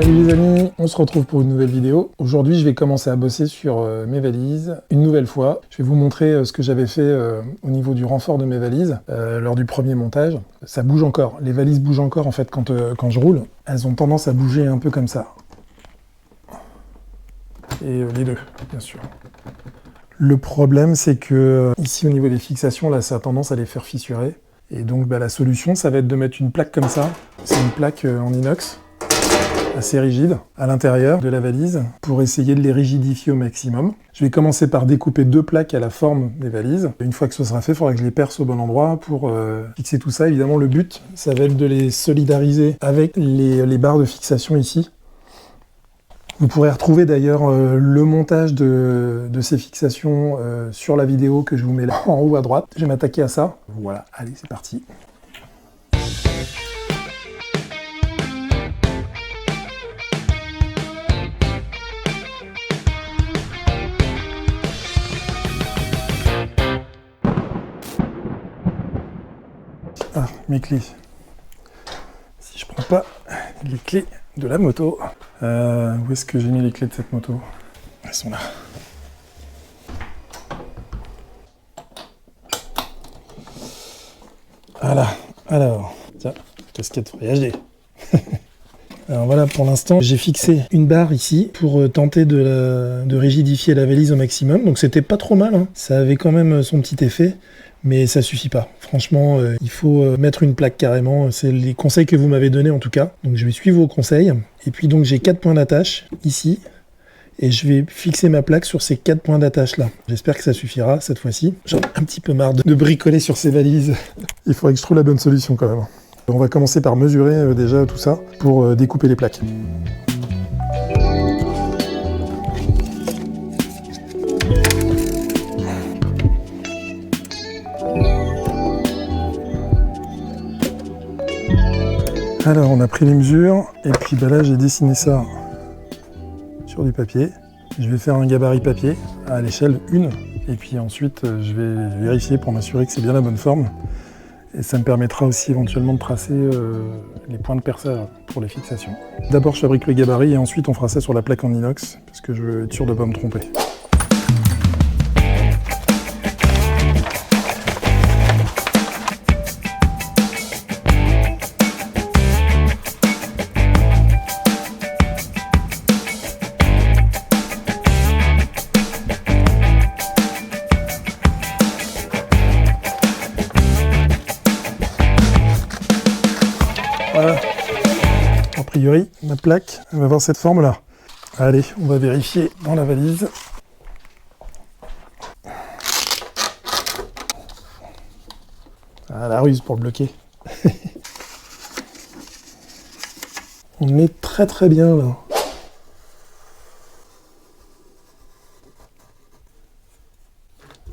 Salut les amis, on se retrouve pour une nouvelle vidéo. Aujourd'hui, je vais commencer à bosser sur mes valises une nouvelle fois. Je vais vous montrer ce que j'avais fait au niveau du renfort de mes valises lors du premier montage. Ça bouge encore, les valises bougent encore en fait quand je roule. Elles ont tendance à bouger un peu comme ça. Et les deux, bien sûr. Le problème, c'est que ici au niveau des fixations, là, ça a tendance à les faire fissurer. Et donc la solution, ça va être de mettre une plaque comme ça. C'est une plaque en inox, assez rigide, à l'intérieur de la valise, pour essayer de les rigidifier au maximum. Je vais commencer par découper deux plaques à la forme des valises. Une fois que ce sera fait, il faudra que je les perce au bon endroit pour fixer tout ça. Évidemment, le but, ça va être de les solidariser avec les barres de fixation ici. Vous pourrez retrouver d'ailleurs le montage de ces fixations sur la vidéo que je vous mets là en haut à droite. Je vais m'attaquer à ça. Voilà, allez, c'est parti. Ah, mes clés. Si je prends pas les clés de la moto. Où est-ce que j'ai mis les clés de cette moto? Elles sont là. Voilà. Alors, tiens, casquette Free HD. Alors voilà, pour l'instant, j'ai fixé une barre ici pour tenter de rigidifier la valise au maximum. Donc c'était pas trop mal, hein. Ça avait quand même son petit effet. Mais ça suffit pas. Franchement, il faut mettre une plaque carrément. C'est les conseils que vous m'avez donnés en tout cas. Donc je vais suivre vos conseils. Et puis donc j'ai 4 points d'attache ici. Et je vais fixer ma plaque sur ces 4 points d'attache là. J'espère que ça suffira cette fois-ci. J'en ai un petit peu marre de bricoler sur ces valises. Il faudrait que je trouve la bonne solution quand même. On va commencer par mesurer déjà tout ça pour découper les plaques. Alors on a pris les mesures et puis là j'ai dessiné ça sur du papier. Je vais faire un gabarit papier à l'échelle 1 et puis ensuite je vais vérifier pour m'assurer que c'est bien la bonne forme et ça me permettra aussi éventuellement de tracer les points de perçage pour les fixations. D'abord je fabrique le gabarit et ensuite on fera ça sur la plaque en inox parce que je veux être sûr de ne pas me tromper. Voilà, a priori, ma plaque elle va avoir cette forme-là. Allez, on va vérifier dans la valise. Ah, la ruse pour le bloquer. On est très bien là.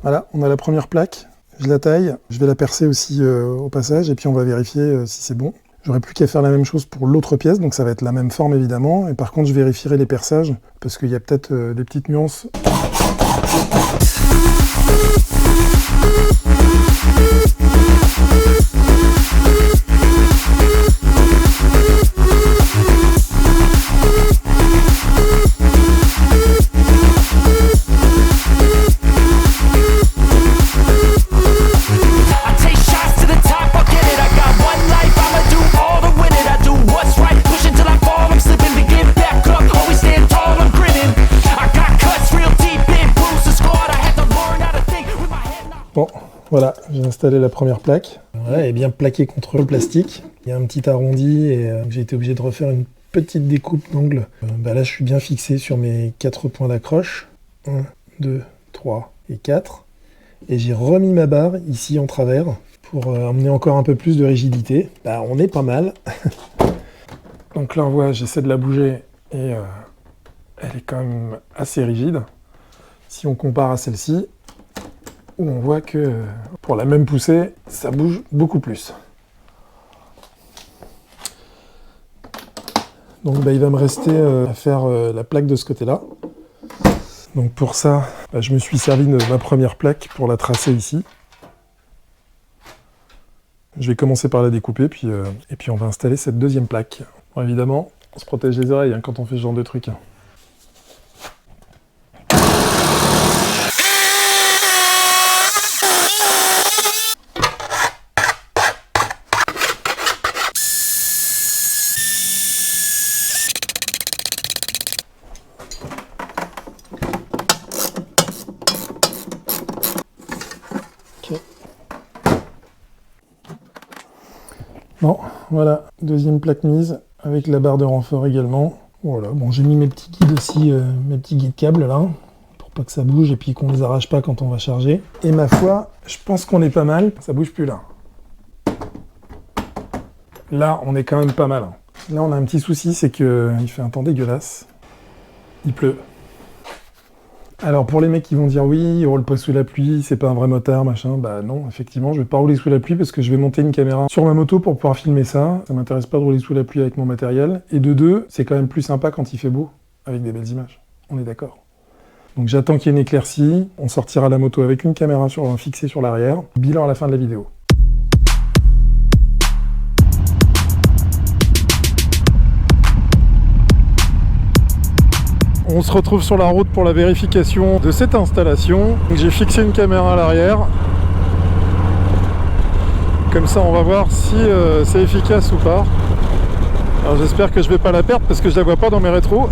Voilà, on a la première plaque. Je la taille, je vais la percer aussi au passage et puis on va vérifier si c'est bon. J'aurai plus qu'à faire la même chose pour l'autre pièce, donc ça va être la même forme évidemment. Et par contre, je vérifierai les perçages, parce qu'il y a peut-être des petites nuances. Bon, voilà, j'ai installé la première plaque. Voilà, elle est bien plaquée contre le plastique. Il y a un petit arrondi et j'ai été obligé de refaire une petite découpe d'angle. Là, je suis bien fixé sur mes 4 points d'accroche. 1, 2, 3 et 4. Et j'ai remis ma barre ici en travers pour emmener encore un peu plus de rigidité. On est pas mal. Donc là, on voit, j'essaie de la bouger et elle est quand même assez rigide. Si on compare à celle-ci, où on voit que pour la même poussée, ça bouge beaucoup plus. Donc il va me rester à faire la plaque de ce côté-là. Donc pour ça, je me suis servi de ma première plaque pour la tracer ici. Je vais commencer par la découper, et puis on va installer cette deuxième plaque. Bon, évidemment, On se protège les oreilles hein, quand on fait ce genre de truc. Hein. Bon, voilà, deuxième plaque mise, avec la barre de renfort également. Voilà, bon, j'ai mis mes petits guides aussi, mes petits guides câbles là, pour pas que ça bouge et puis qu'on les arrache pas quand on va charger. Et ma foi, je pense qu'on est pas mal, ça bouge plus là. Là, on est quand même pas mal. Là, on a un petit souci, c'est qu'il fait un temps dégueulasse. Il pleut. Alors pour les mecs qui vont dire oui, il roule pas sous la pluie, c'est pas un vrai motard, machin, bah non, effectivement, je vais pas rouler sous la pluie parce que je vais monter une caméra sur ma moto pour pouvoir filmer ça. Ça m'intéresse pas de rouler sous la pluie avec mon matériel. Et de deux, c'est quand même plus sympa quand il fait beau, avec des belles images. On est d'accord. Donc j'attends qu'il y ait une éclaircie, on sortira la moto avec une caméra fixée sur l'arrière. Bilan à la fin de la vidéo. On se retrouve sur la route pour la vérification de cette installation. J'ai fixé une caméra à l'arrière. Comme ça on va voir si c'est efficace ou pas. Alors j'espère que je vais pas la perdre parce que je la vois pas dans mes rétros.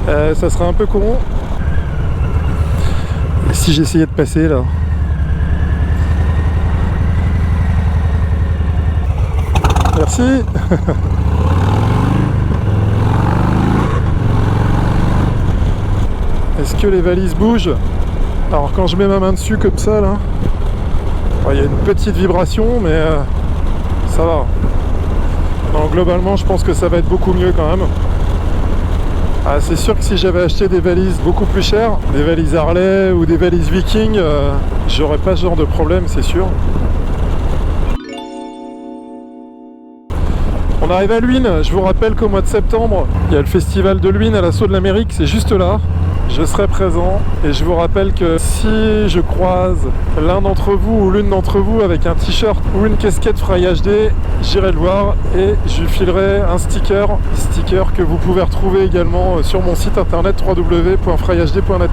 Ça serait un peu con. Et si j'essayais de passer là. Merci. Est-ce que les valises bougent? Alors quand je mets ma main dessus comme ça là, il y a une petite vibration mais ça va. Non, globalement je pense que ça va être beaucoup mieux quand même. Ah, c'est sûr que si j'avais acheté des valises beaucoup plus chères, des valises Harley ou des valises Viking, j'aurais pas ce genre de problème, c'est sûr. On arrive à Luynes, je vous rappelle qu'au mois de septembre, il y a le festival de Luynes à l'assaut de l'Amérique, c'est juste là. Je serai présent et je vous rappelle que si je croise l'un d'entre vous ou l'une d'entre vous avec un t-shirt ou une casquette Fry HD, j'irai le voir et je lui filerai un sticker que vous pouvez retrouver également sur mon site internet www.fryhd.net.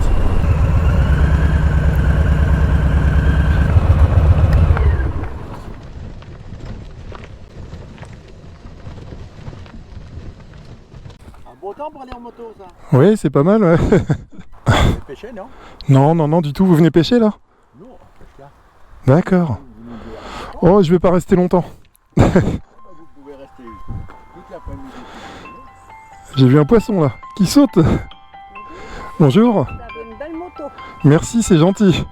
Beau temps pour aller en moto, ça. Oui, c'est pas mal, ouais. Vous allez pêcher, non? Non, du tout. Vous venez pêcher, là? Non, on pêche là. D'accord. Oh, je vais pas rester longtemps. Vous pouvez rester toute l'après-midi. J'ai vu un poisson, là, qui saute. Bonjour. Vous avez une belle moto. Merci, c'est gentil.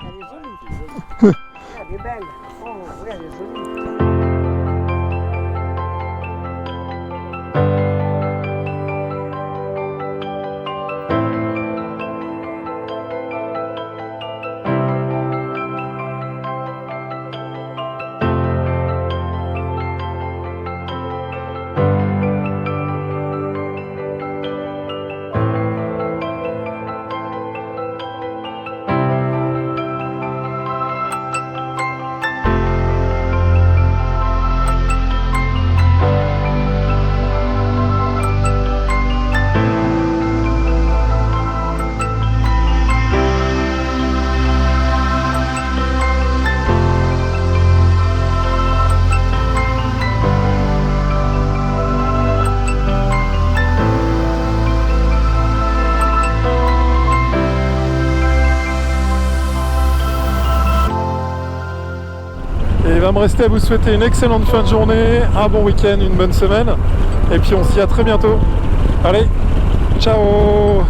Elle est jolie. Elle est belle. Oh, oui, elle est jolie. Il va me rester à vous souhaiter une excellente fin de journée, un bon week-end, une bonne semaine. Et puis on se dit à très bientôt. Allez, ciao!